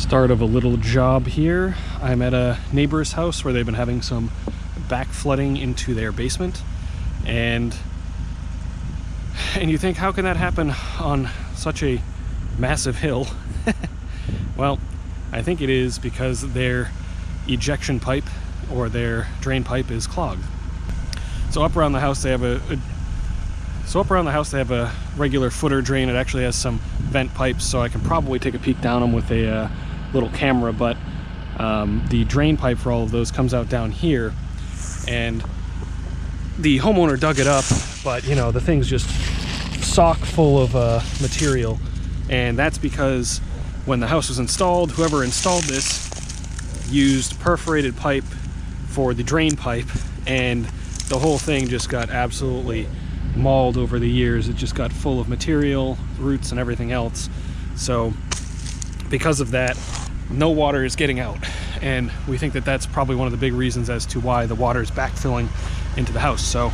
Start of a little job here. I'm at a neighbor's house where they've been having some back flooding into their basement, and you think, how can that happen on such a massive hill? Well, I think it is because their ejection pipe or their drain pipe is clogged. So up around the house they have a regular footer drain. It actually has some vent pipes, so I can probably take a peek down them with a little camera, but the drain pipe for all of those comes out down here, and the homeowner dug it up, but you know, the thing's just sock full of material, and that's because when the house was installed, whoever installed this used perforated pipe for the drain pipe, and the whole thing just got absolutely mauled over the years. It just got full of material, roots, and everything else. So because of that, no water is getting out, and we think that that's probably one of the big reasons as to why the water is backfilling into the house. So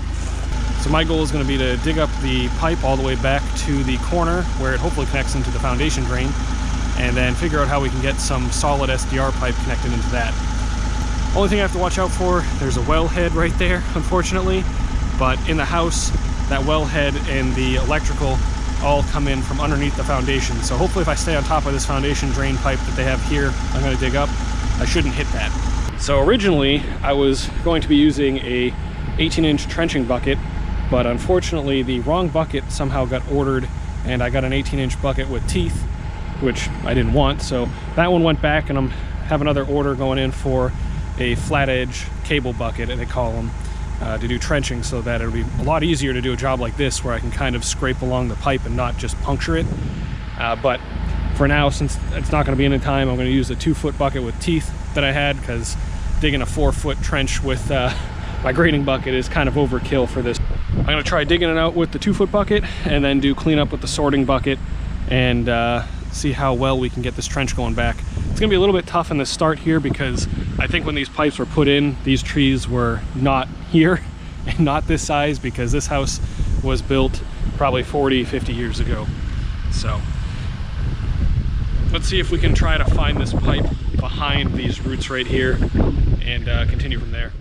my goal is going to be to dig up the pipe all the way back to the corner where it hopefully connects into the foundation drain, and then figure out how we can get some solid SDR pipe connected into that. Only thing I have to watch out for, there's a well head right there, unfortunately, but in the house, that well head and the electrical all come in from underneath the foundation. So hopefully if I stay on top of this foundation drain pipe that they have here, I'm going to dig up, I shouldn't hit that. So originally I was going to be using a 18-inch trenching bucket, but unfortunately the wrong bucket somehow got ordered, and I got an 18-inch bucket with teeth, which I didn't want. So that one went back, and I have another order going in for a flat edge cable bucket, they call them, to do trenching, so that it'll be a lot easier to do a job like this where I can kind of scrape along the pipe and not just puncture it. But for now, since it's not going to be any time, I'm going to use a 2-foot bucket with teeth that I had, because digging a 4-foot trench with my grading bucket is kind of overkill for this. I'm going to try digging it out with the 2-foot bucket and then do cleanup with the sorting bucket, and see how well we can get this trench going back. It's going to be a little bit tough in the start here, because I think when these pipes were put in, these trees were not here and not this size, because this house was built probably 40-50 years ago. So let's see if we can try to find this pipe behind these roots right here and continue from there.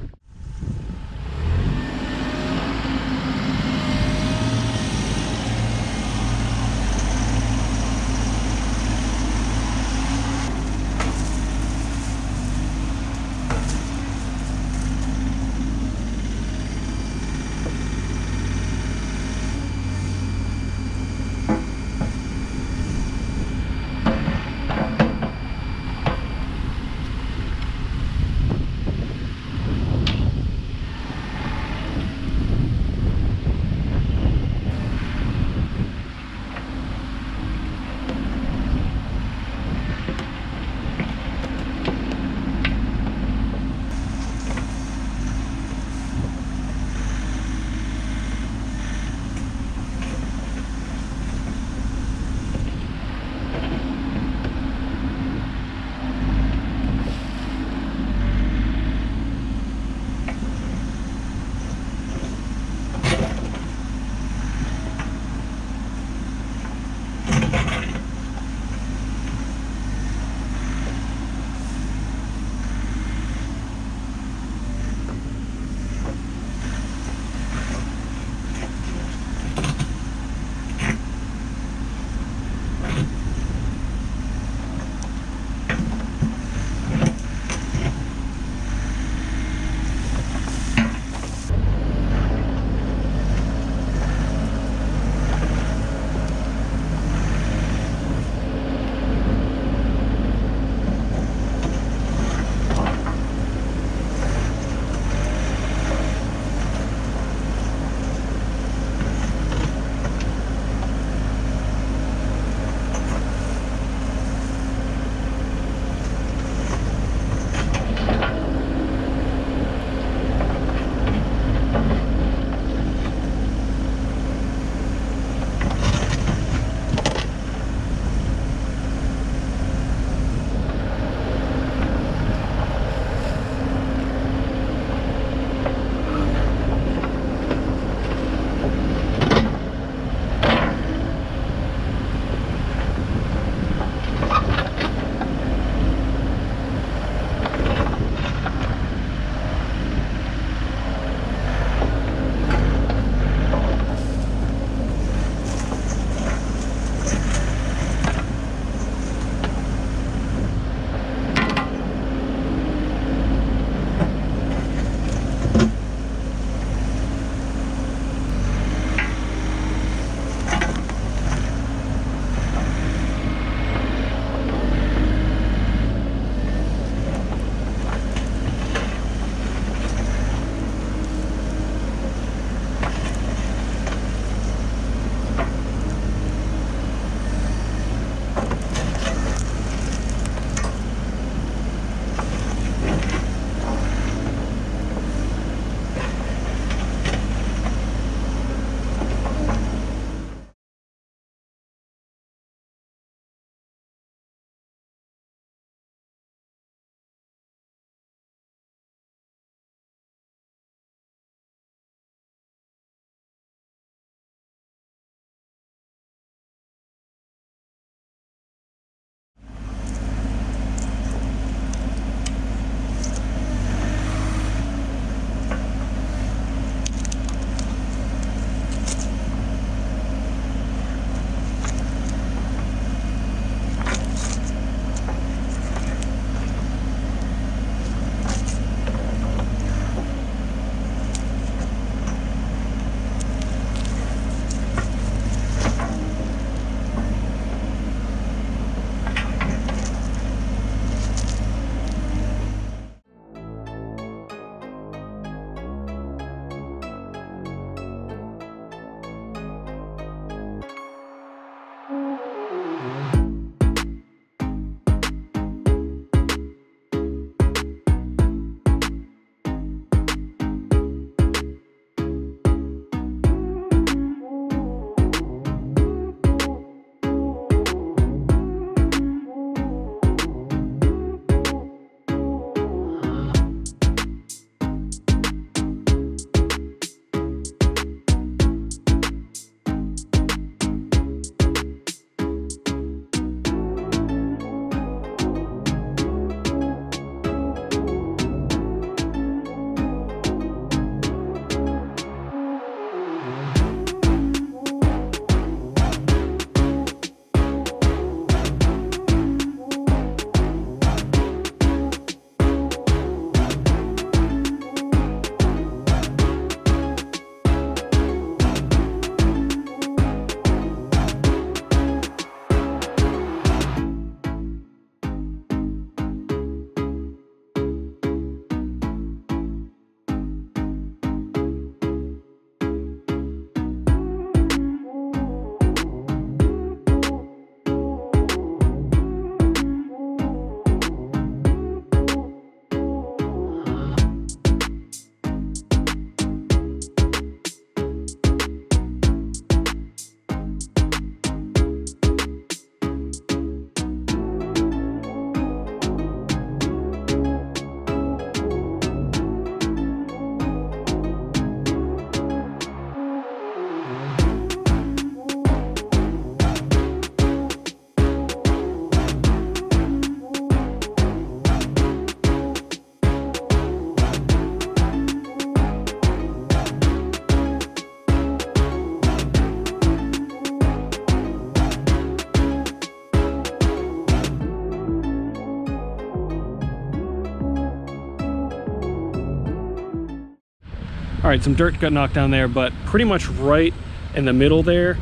All right, some dirt got knocked down there, but pretty much right in the middle there,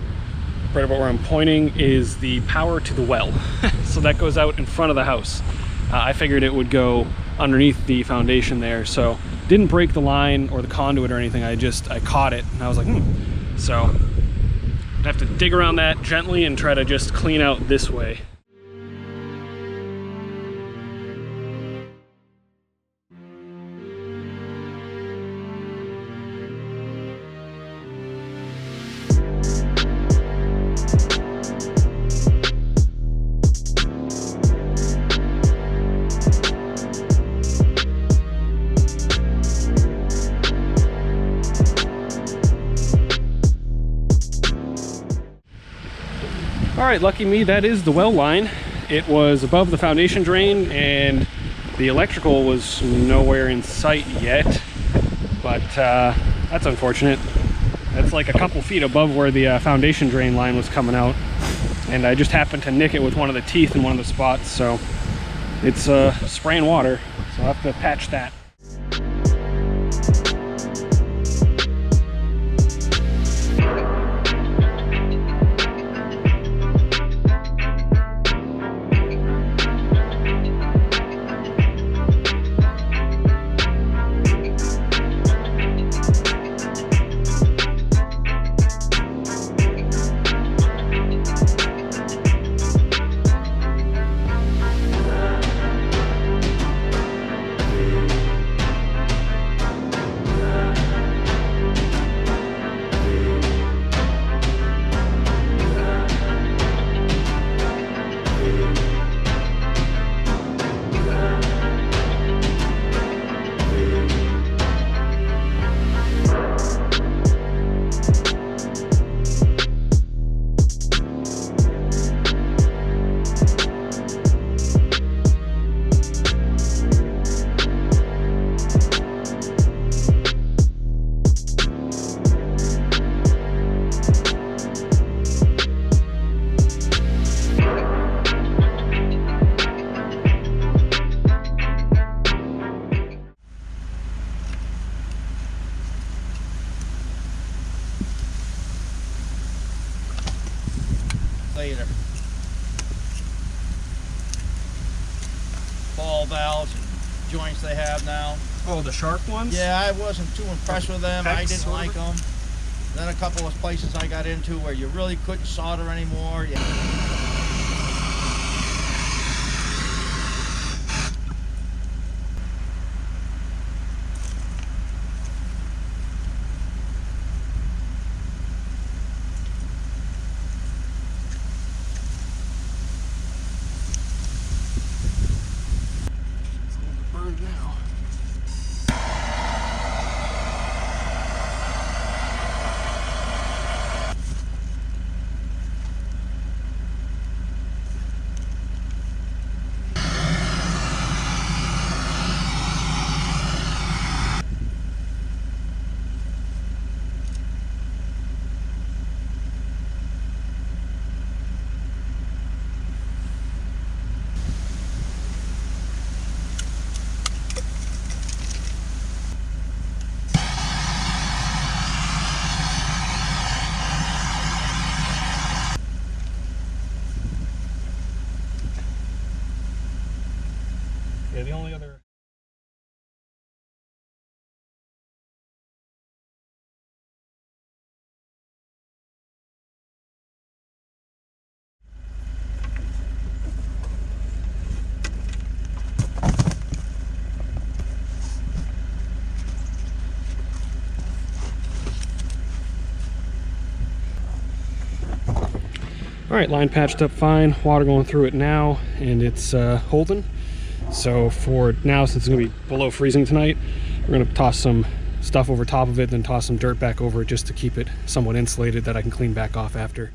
right about where I'm pointing, is the power to the well. So that goes out in front of the house. I figured it would go underneath the foundation there, so didn't break the line or the conduit or anything. I caught it and I was like, So I have to dig around that gently and try to just clean out this way. All right, lucky me, that is the well line. It was above the foundation drain and the electrical was nowhere in sight yet, but that's unfortunate. That's like a couple feet above where the foundation drain line was coming out, and I just happened to nick it with one of the teeth in one of the spots, so it's spraying water, so I'll have to patch that. Ball valves and joints they have now. Oh, the sharp ones? Yeah, I wasn't too impressed with them. I didn't like them. Then a couple of places I got into where you really couldn't solder anymore. Yeah, the only other... All right, line patched up fine, water going through it now, and it's holding. So for now, since it's gonna be below freezing tonight, we're gonna toss some stuff over top of it, then toss some dirt back over it just to keep it somewhat insulated that I can clean back off after.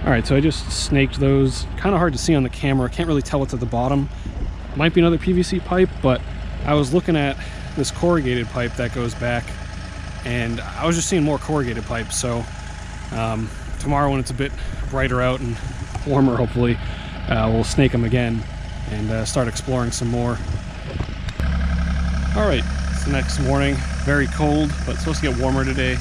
All right, so I just snaked those. Kind of hard to see on the camera. Can't really tell what's at the bottom. Might be another PVC pipe, but I was looking at this corrugated pipe that goes back, and I was just seeing more corrugated pipes. So tomorrow when it's a bit brighter out and warmer, hopefully, we'll snake them again and start exploring some more. All right, it's the next morning. Very cold, but it's supposed to get warmer today.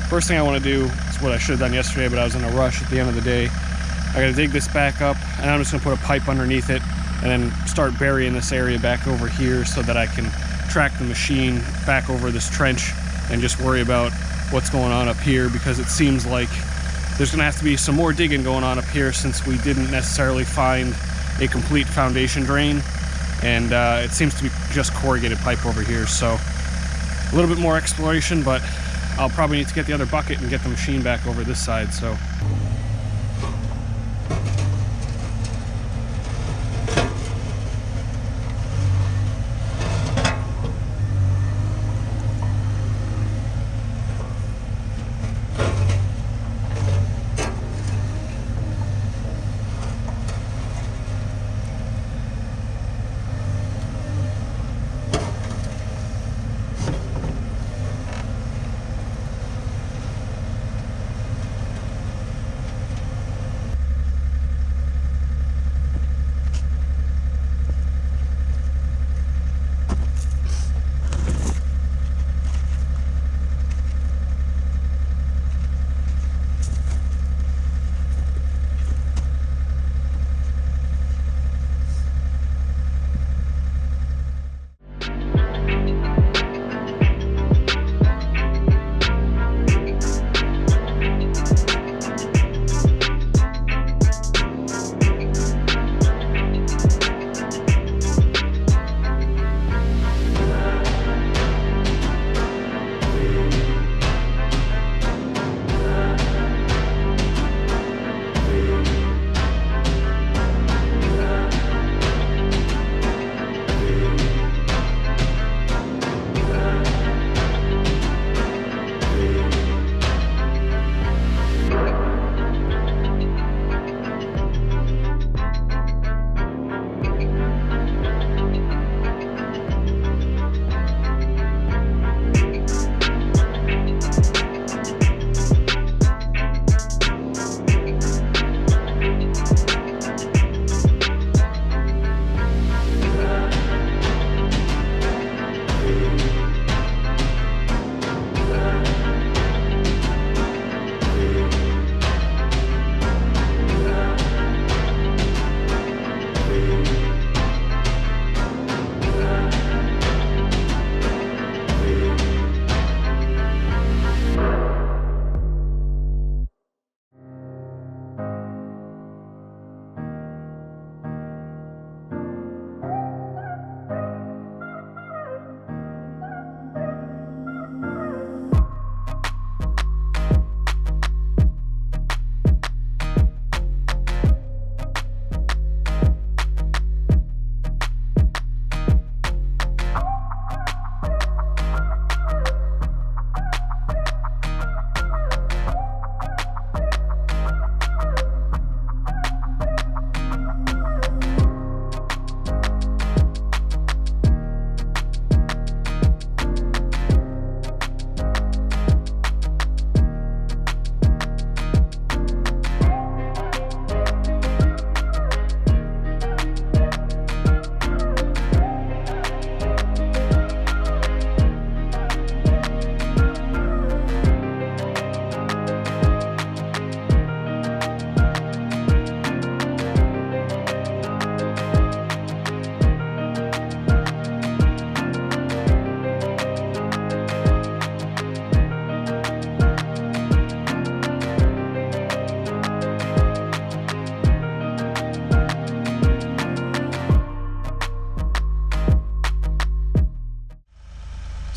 First thing I want to do is what I should have done yesterday, but I was in a rush at the end of the day. I got to dig this back up, and I'm just going to put a pipe underneath it and then start burying this area back over here so that I can track the machine back over this trench and just worry about what's going on up here, because it seems like there's going to have to be some more digging going on up here since we didn't necessarily find a complete foundation drain, and it seems to be just corrugated pipe over here. So a little bit more exploration, but I'll probably need to get the other bucket and get the machine back over this side. So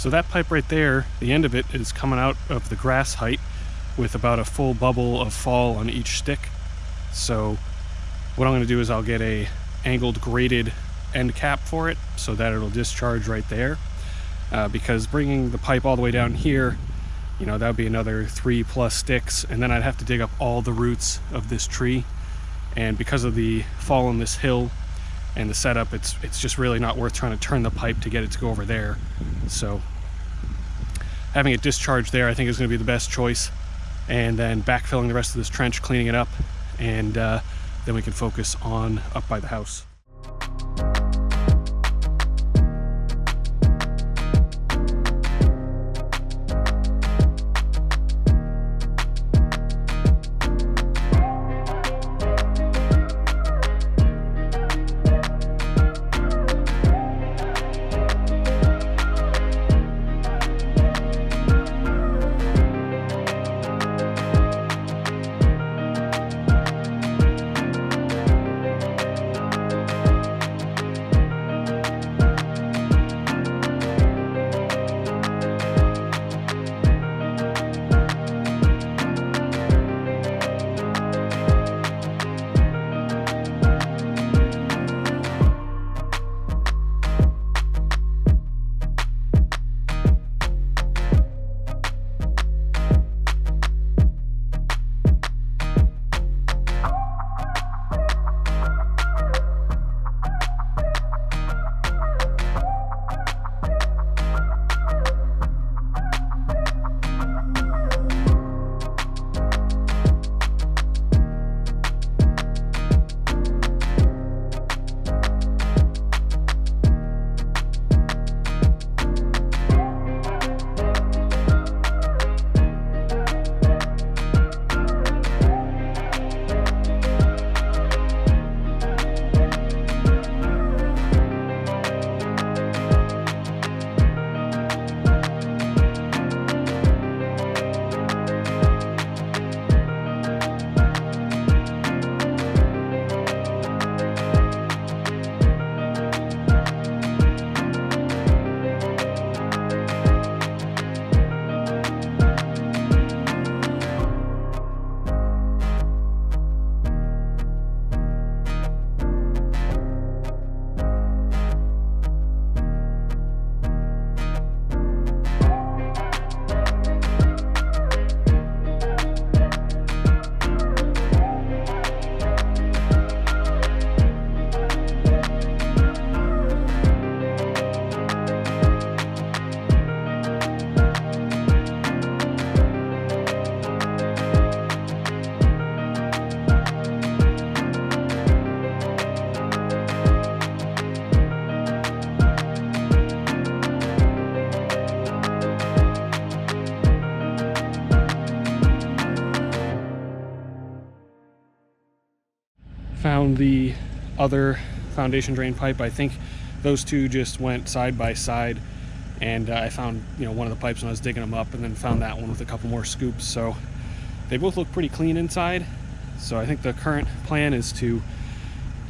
So that pipe right there, the end of it is coming out of the grass height with about a full bubble of fall on each stick. So what I'm going to do is I'll get a angled graded end cap for it so that it'll discharge right there, because bringing the pipe all the way down here, you know, that would be another 3+ sticks, and then I'd have to dig up all the roots of this tree. And because of the fall on this hill and the setup, it's just really not worth trying to turn the pipe to get it to go over there. So having it discharged there, I think, is going to be the best choice, and then backfilling the rest of this trench, cleaning it up, and then we can focus on up by the house. Found the other foundation drain pipe. I think those two just went side by side, and I found, you know, one of the pipes when I was digging them up, and then found that one with a couple more scoops. So they both look pretty clean inside. So I think the current plan is to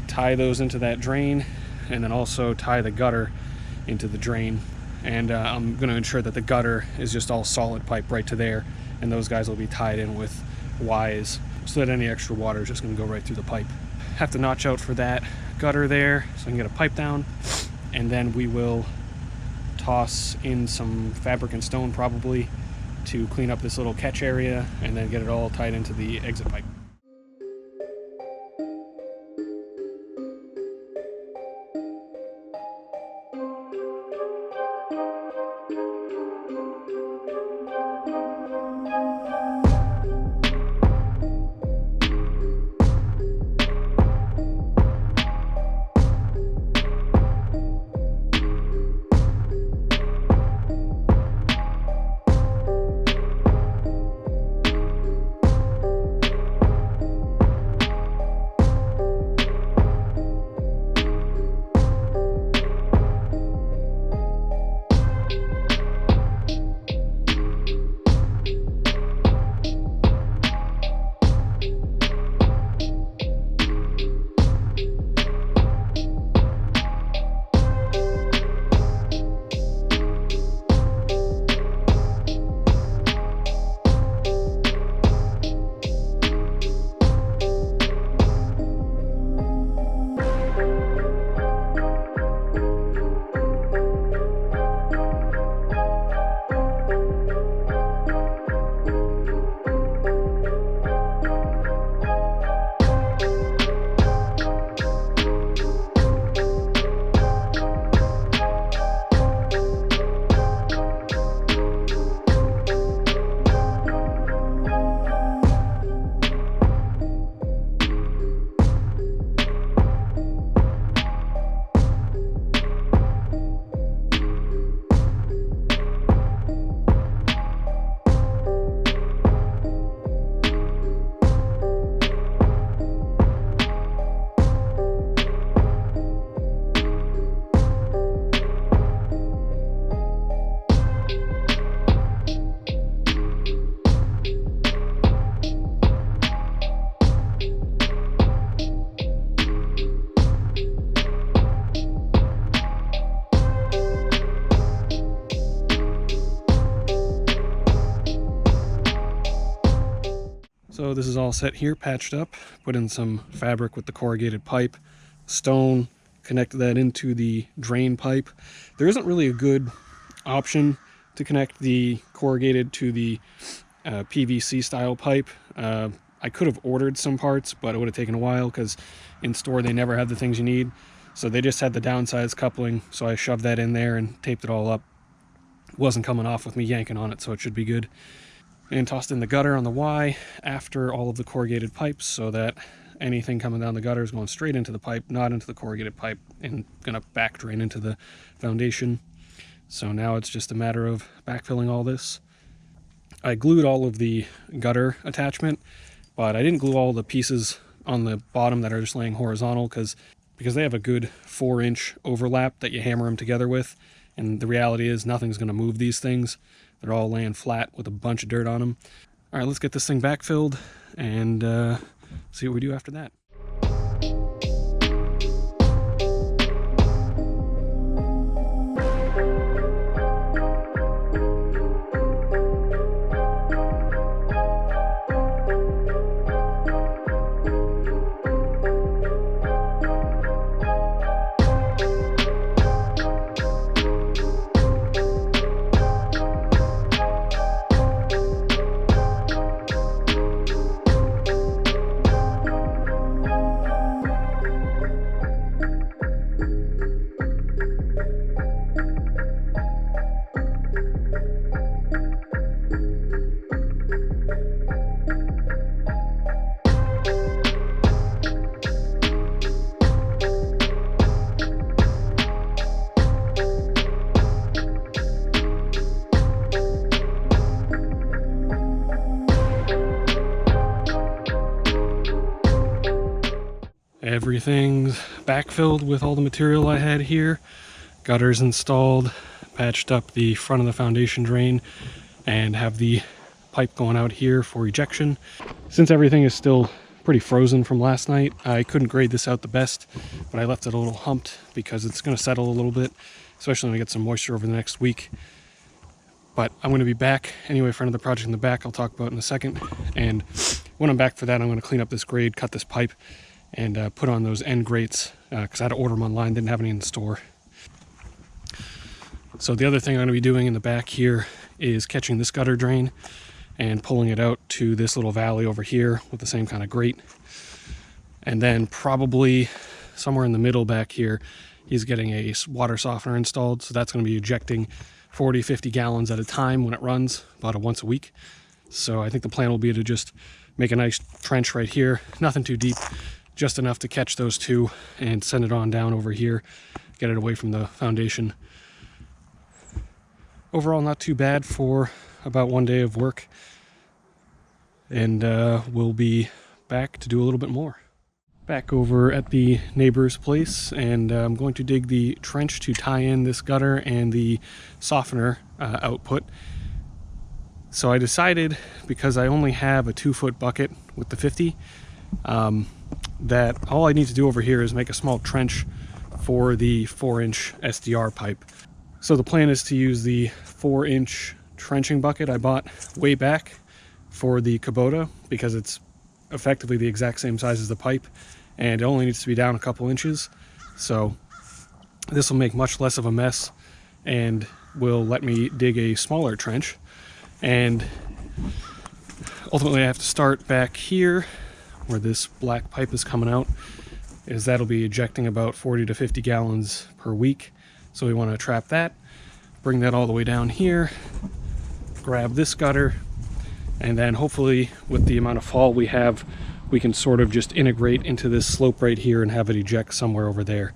tie those into that drain, and then also tie the gutter into the drain. And I'm going to ensure that the gutter is just all solid pipe right to there, and those guys will be tied in with Ys, so that any extra water is just going to go right through the pipe. Have to notch out for that gutter there so I can get a pipe down, and then we will toss in some fabric and stone probably to clean up this little catch area, and then get it all tied into the exit pipe. So this is all set here, patched up, put in some fabric with the corrugated pipe, stone, connected that into the drain pipe. There isn't really a good option to connect the corrugated to the PVC style pipe. I could have ordered some parts, but it would have taken a while because in store they never had the things you need. So they just had the downsized coupling, so I shoved that in there and taped it all up. It wasn't coming off with me yanking on it, so it should be good. And tossed in the gutter on the Y after all of the corrugated pipes so that anything coming down the gutter is going straight into the pipe, not into the corrugated pipe, and going to back drain into the foundation. So now it's just a matter of backfilling all this. I glued all of the gutter attachment, but I didn't glue all the pieces on the bottom that are just laying horizontal because they have a good 4-inch overlap that you hammer them together with. And the reality is nothing's going to move these things. They're all laying flat with a bunch of dirt on them. All right, let's get this thing backfilled and see what we do after that. Everything's backfilled with all the material I had here. Gutters installed, patched up the front of the foundation drain, and have the pipe going out here for ejection. Since everything is still pretty frozen from last night, I couldn't grade this out the best, but I left it a little humped because it's going to settle a little bit, especially when we get some moisture over the next week. But I'm going to be back anyway for another project in the back I'll talk about in a second. And when I'm back for that, I'm going to clean up this grade, cut this pipe, and put on those end grates because I had to order them online, didn't have any in the store. So the other thing I'm going to be doing in the back here is catching this gutter drain and pulling it out to this little valley over here with the same kind of grate. And then probably somewhere in the middle back here, he's getting a water softener installed. So that's going to be ejecting 40, 50 gallons at a time when it runs, about once a week. So I think the plan will be to just make a nice trench right here, nothing too deep, just enough to catch those two and send it on down over here, get it away from the foundation. Overall, not too bad for about one day of work. And we'll be back to do a little bit more. Back over at the neighbor's place, and I'm going to dig the trench to tie in this gutter and the softener output. So I decided, because I only have a 2-foot bucket with the 50, that all I need to do over here is make a small trench for the 4-inch SDR pipe. So the plan is to use the 4-inch trenching bucket I bought way back for the Kubota because it's effectively the exact same size as the pipe and it only needs to be down a couple inches. So this will make much less of a mess and will let me dig a smaller trench. And ultimately I have to start back here where this black pipe is coming out, is that'll be ejecting about 40 to 50 gallons per week. So we want to trap that, bring that all the way down here, grab this gutter, and then hopefully with the amount of fall we have, we can sort of just integrate into this slope right here and have it eject somewhere over there.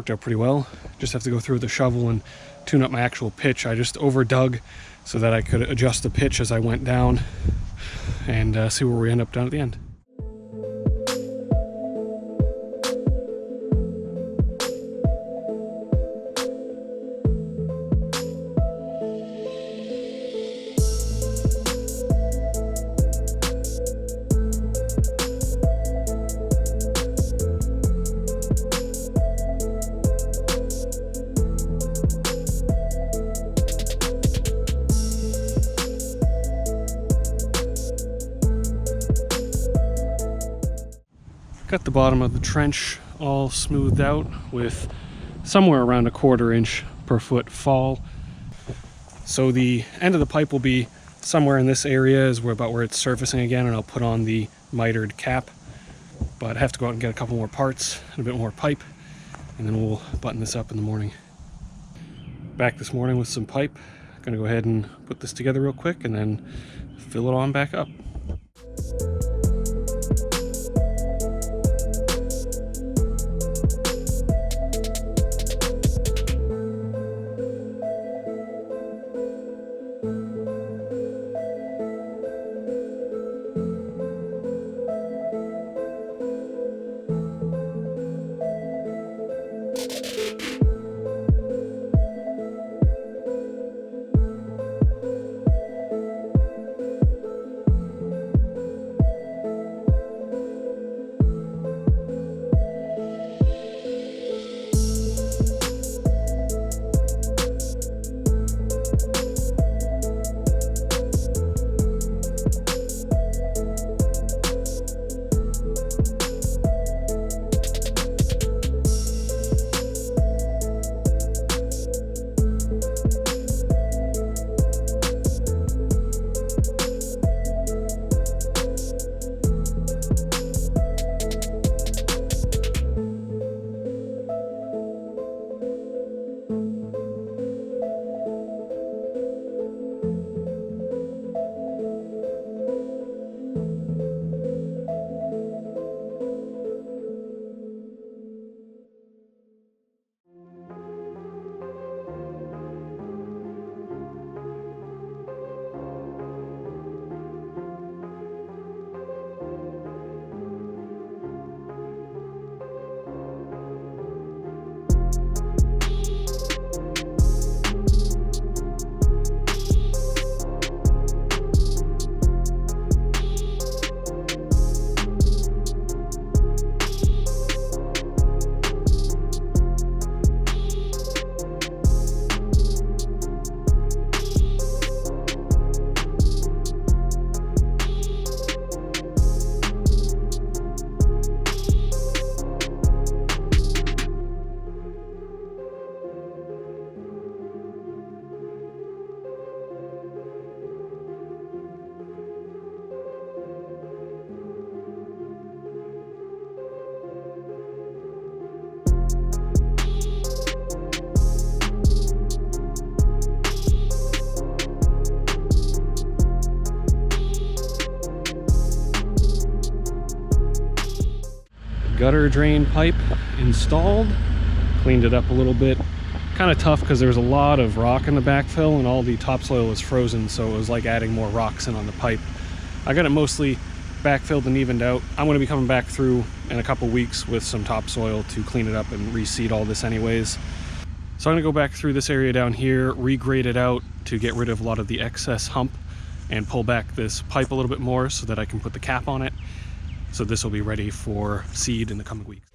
worked out pretty well. Just have to go through with the shovel and tune up my actual pitch. I just over dug so that I could adjust the pitch as I went down and see where we end up down at the end. Got the bottom of the trench all smoothed out with somewhere around 1/4 inch per foot fall. So the end of the pipe will be somewhere in this area is about where it's surfacing again, and I'll put on the mitered cap. But I have to go out and get a couple more parts and a bit more pipe, and then we'll button this up in the morning. Back this morning with some pipe. Gonna go ahead and put this together real quick and then fill it on back up. Gutter drain pipe installed, cleaned it up a little bit. Kind of tough because there's a lot of rock in the backfill and all the topsoil was frozen, so it was like adding more rocks in on the pipe. I got it mostly backfilled and evened out. I'm going to be coming back through in a couple weeks with some topsoil to clean it up and reseed all this anyways. So I'm going to go back through this area down here, regrade it out to get rid of a lot of the excess hump and pull back this pipe a little bit more so that I can put the cap on it. So this will be ready for seed in the coming weeks.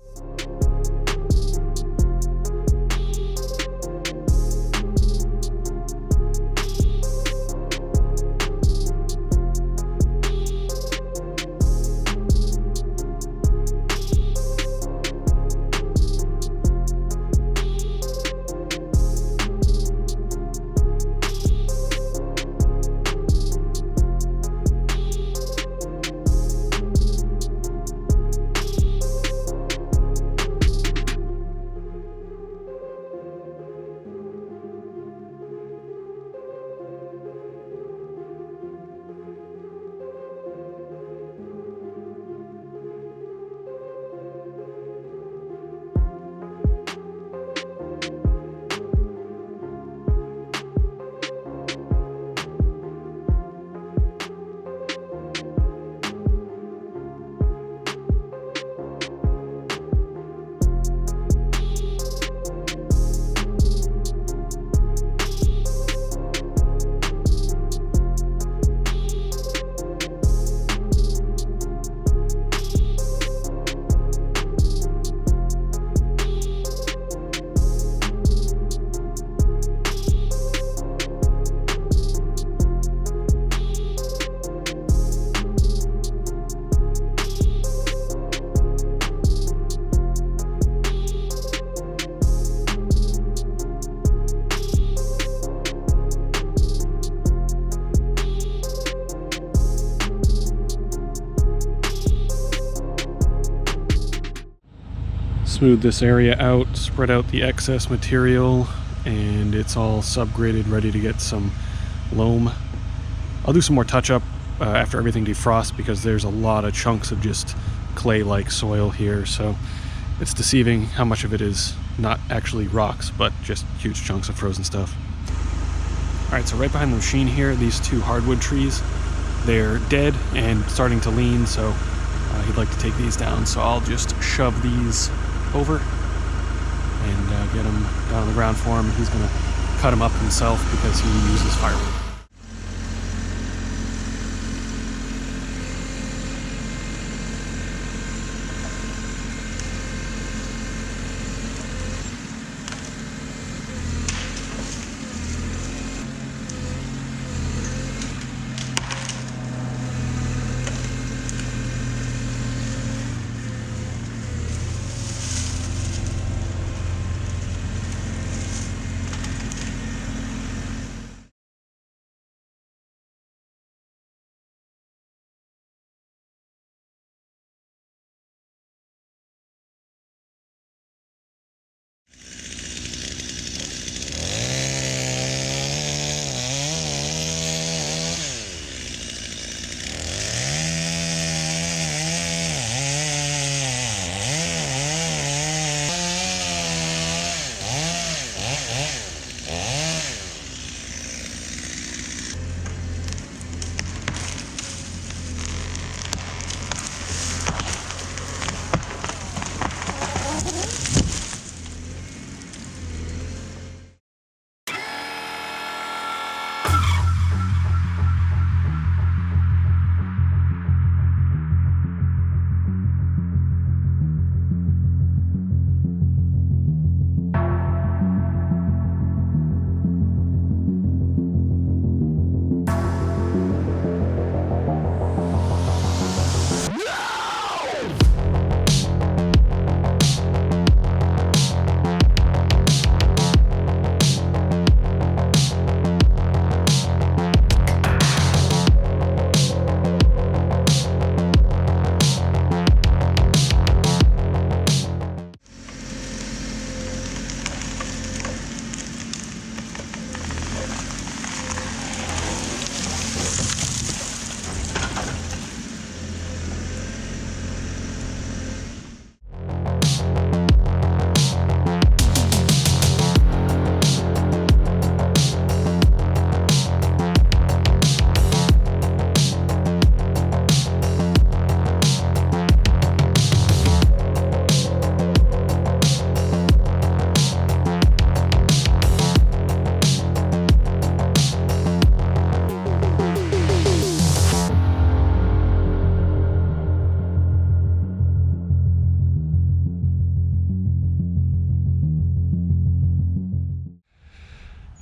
smooth this area out, spread out the excess material, and it's all subgraded, ready to get some loam. I'll do some more touch-up after everything defrosts, because there's a lot of chunks of just clay-like soil here, so it's deceiving how much of it is not actually rocks, but just huge chunks of frozen stuff. Alright, so right behind the machine here, these two hardwood trees, they're dead and starting to lean, so he'd like to take these down, so I'll just shove these over and get them down on the ground for him. He's going to cut them up himself because he uses firewood.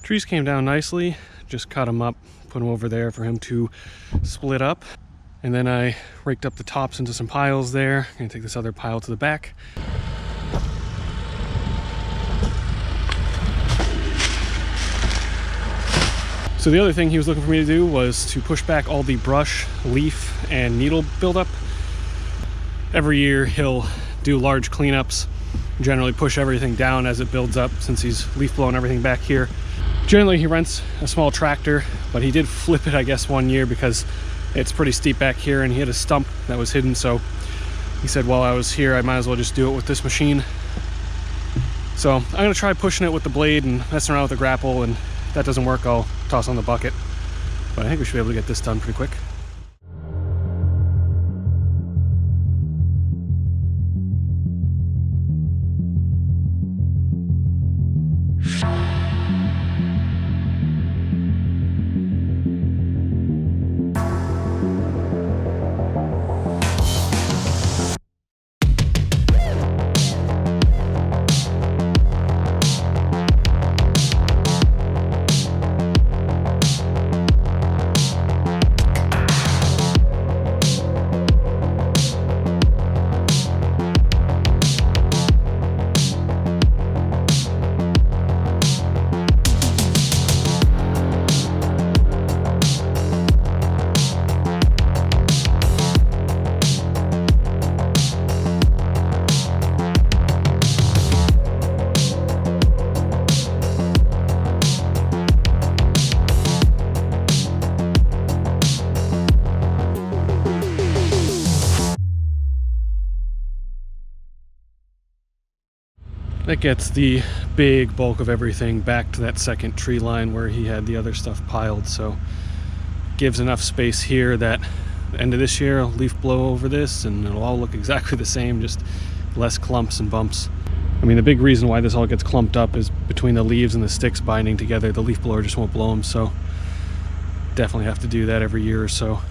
Trees came down nicely, just cut them up, put them over there for him to split up. And then I raked up the tops into some piles there. I'm gonna take this other pile to the back. So the other thing he was looking for me to do was to push back all the brush, leaf, and needle buildup. Every year he'll do large cleanups, generally push everything down as it builds up since he's leaf blowing everything back here. Generally he rents a small tractor, but he did flip it I guess one year because it's pretty steep back here and he had a stump that was hidden, so he said while I was here I might as well just do it with this machine. So I'm gonna try pushing it with the blade and messing around with the grapple, and if that doesn't work I'll toss on the bucket. But I think we should be able to get this done pretty quick. That gets the big bulk of everything back to that second tree line where he had the other stuff piled, so gives enough space here that the end of this year I'll leaf blow over this and it'll all look exactly the same, just less clumps and bumps. I mean, the big reason why this all gets clumped up is between the leaves and the sticks binding together. The leaf blower just won't blow them, so definitely have to do that every year or so.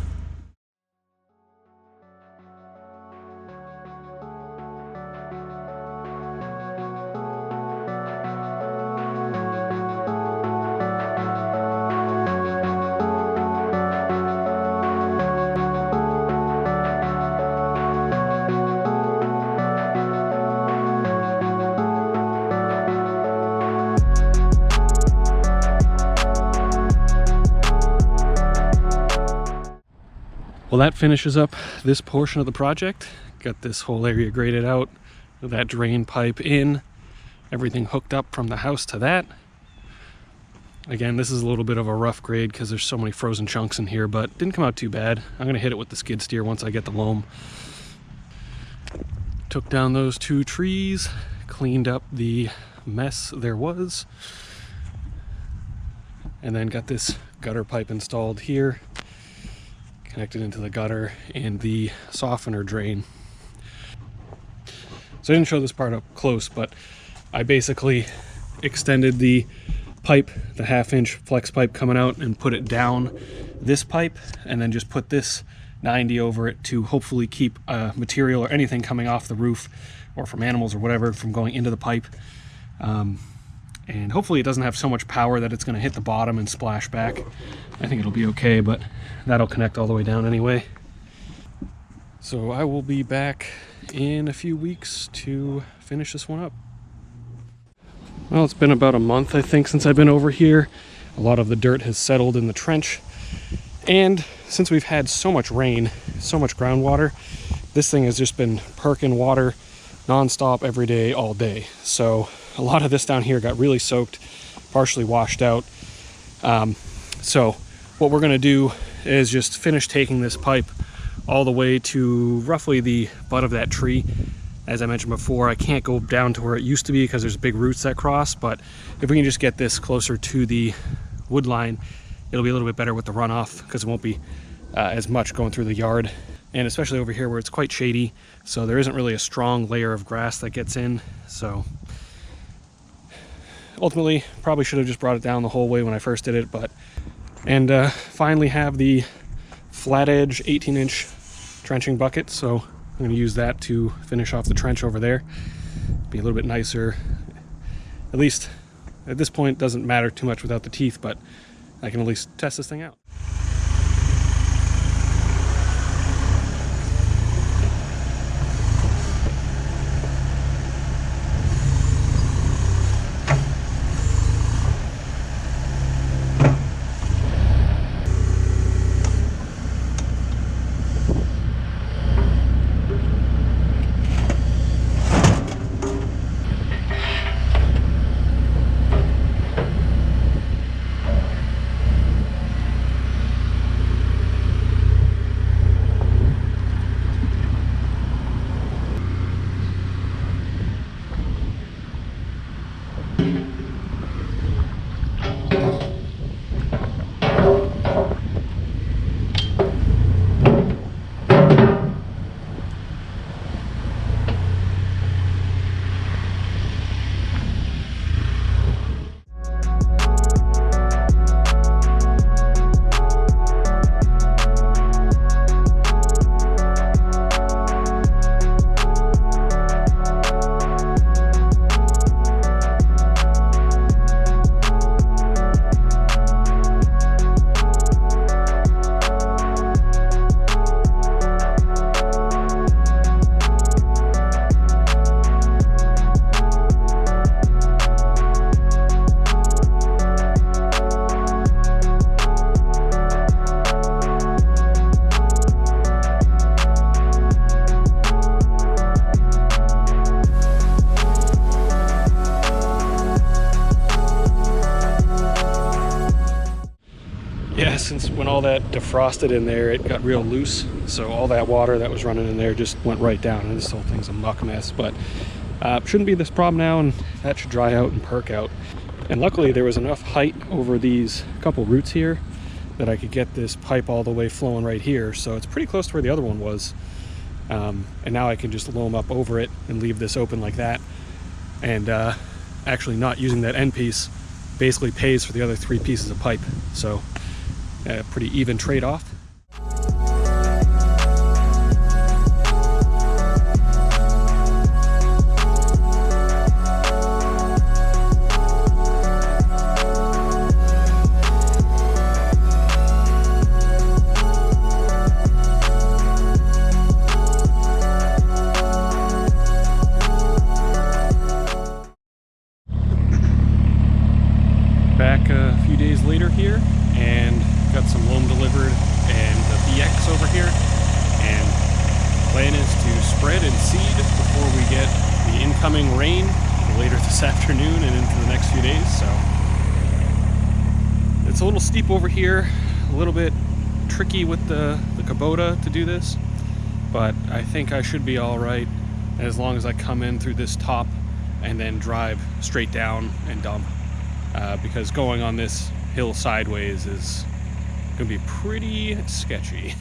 Well, that finishes up this portion of the project. Got this whole area graded out with that drain pipe in, everything hooked up from the house to that. Again, this is a little bit of a rough grade because there's so many frozen chunks in here, but didn't come out too bad. I'm gonna hit it with the skid steer once I get the loam. Took down those 2 trees, cleaned up the mess there was, and then got this gutter pipe installed here, connected into the gutter and the softener drain. So I didn't show this part up close, but I basically extended the pipe, the 1/2-inch flex pipe coming out, and put it down this pipe, and then just put this 90 over it to hopefully keep material or anything coming off the roof or from animals or whatever from going into the pipe. And hopefully it doesn't have so much power that it's going to hit the bottom and splash back. I think it'll be okay, but that'll connect all the way down anyway. So I will be back in a few weeks to finish this one up. Well, it's been about a month, I think, since I've been over here. A lot of the dirt has settled in the trench. And since we've had so much rain, so much groundwater, this thing has just been perking water nonstop every day, all day. So a lot of this down here got really soaked, partially washed out. So what we're gonna do is just finish taking this pipe all the way to roughly the butt of that tree. As I mentioned before, I can't go down to where it used to be because there's big roots that cross, but if we can just get this closer to the wood line, it'll be a little bit better with the runoff because it won't be as much going through the yard. And especially over here where it's quite shady, so there isn't really a strong layer of grass that gets in. So ultimately, probably should have just brought it down the whole way when I first did it, but finally have the flat edge 18-inch trenching bucket, so I'm going to use that to finish off the trench over there. Be a little bit nicer. At least at this point, it doesn't matter too much without the teeth, but I can at least test this thing out. Since when all that defrosted in there, it got real loose, so all that water that was running in there just went right down, and this whole thing's a muck mess. But Shouldn't be this problem now, and that should dry out and perk out. And luckily there was enough height over these couple roots here that I could get this pipe all the way flowing right here, so it's pretty close to where the other one was. And now I can just loam up over it and leave this open like that. And actually not using that end piece basically pays for the other 3 pieces of pipe. So pretty even trade-off. Back a few days later here, and got some loam delivered and the BX over here, and plan is to spread and seed before we get the incoming rain later this afternoon and into the next few days. So it's a little steep over here, a little bit tricky with the Kubota to do this, but I think I should be all right as long as I come in through this top and then drive straight down and dump. Because going on this hill sideways is going to be pretty sketchy.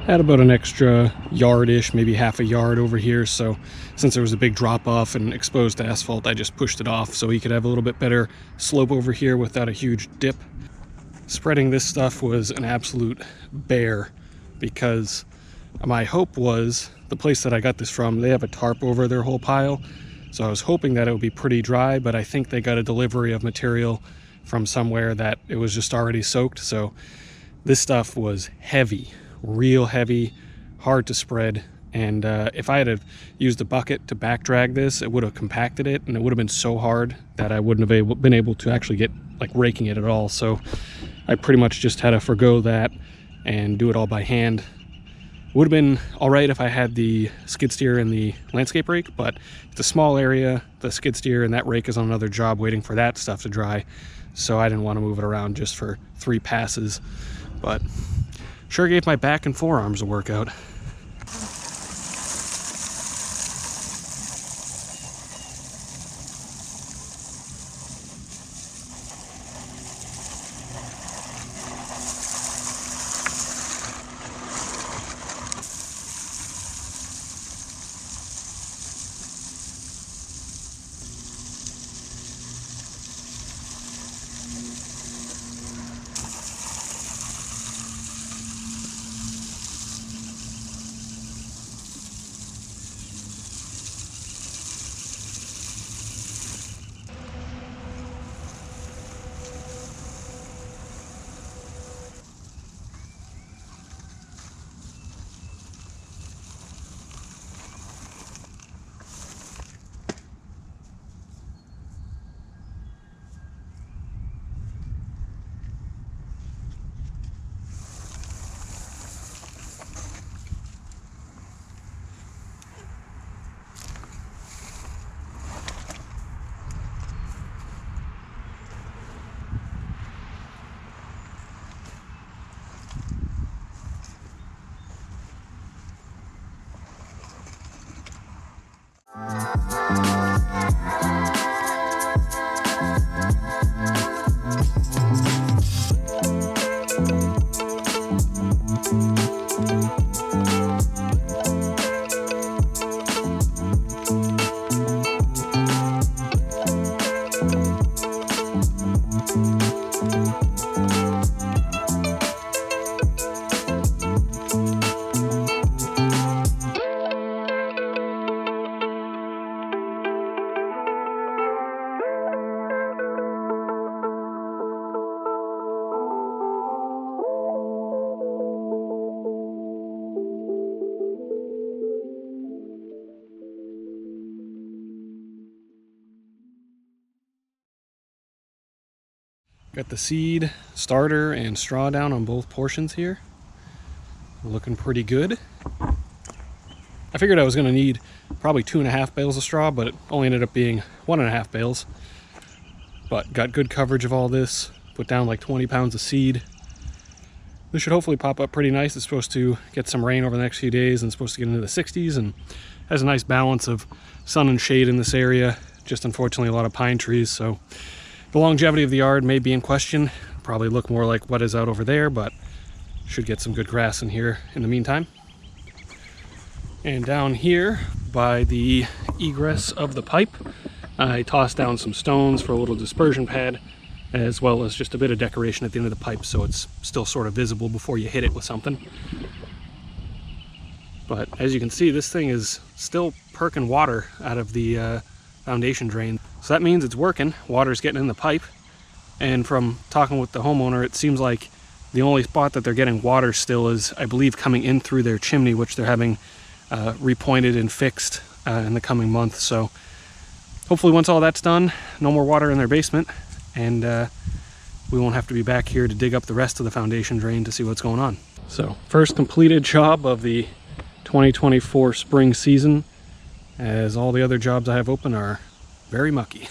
Had about an extra yard-ish, maybe half a yard over here, so since there was a big drop-off and exposed asphalt, I just pushed it off so he could have a little bit better slope over here without a huge dip. Spreading this stuff was an absolute bear because my hope was, the place that I got this from, they have a tarp over their whole pile, so I was hoping that it would be pretty dry, but I think they got a delivery of material from somewhere that it was just already soaked, so this stuff was heavy. Real heavy, hard to spread, and if I had used a bucket to back drag this, it would have compacted it, and it would have been so hard that I wouldn't have been able to actually get like raking it at all. So I pretty much just had to forgo that and do it all by hand. Would have been all right if I had the skid steer and the landscape rake, but it's a small area, the skid steer and that rake is on another job waiting for that stuff to dry, so I didn't want to move it around just for 3 passes. But sure gave my back and forearms a workout. Got the seed, starter, and straw down on both portions here. Looking pretty good. I figured I was going to need probably 2.5 bales of straw, but it only ended up being 1.5 bales. But got good coverage of all this. Put down like 20 pounds of seed. This should hopefully pop up pretty nice. It's supposed to get some rain over the next few days and it's supposed to get into the 60s and has a nice balance of sun and shade in this area. Just unfortunately a lot of pine trees, so the longevity of the yard may be in question. Probably look more like what is out over there, but should get some good grass in here in the meantime. And down here by the egress of the pipe, I tossed down some stones for a little dispersion pad, as well as just a bit of decoration at the end of the pipe so it's still sort of visible before you hit it with something. But as you can see, this thing is still perking water out of the foundation drain. So that means it's working. Water's getting in the pipe. And from talking with the homeowner, it seems like the only spot that they're getting water still is, I believe, coming in through their chimney, which they're having repointed and fixed in the coming month. So hopefully once all that's done, no more water in their basement, and we won't have to be back here to dig up the rest of the foundation drain to see what's going on. So first completed job of the 2024 spring season, as all the other jobs I have open are very mucky.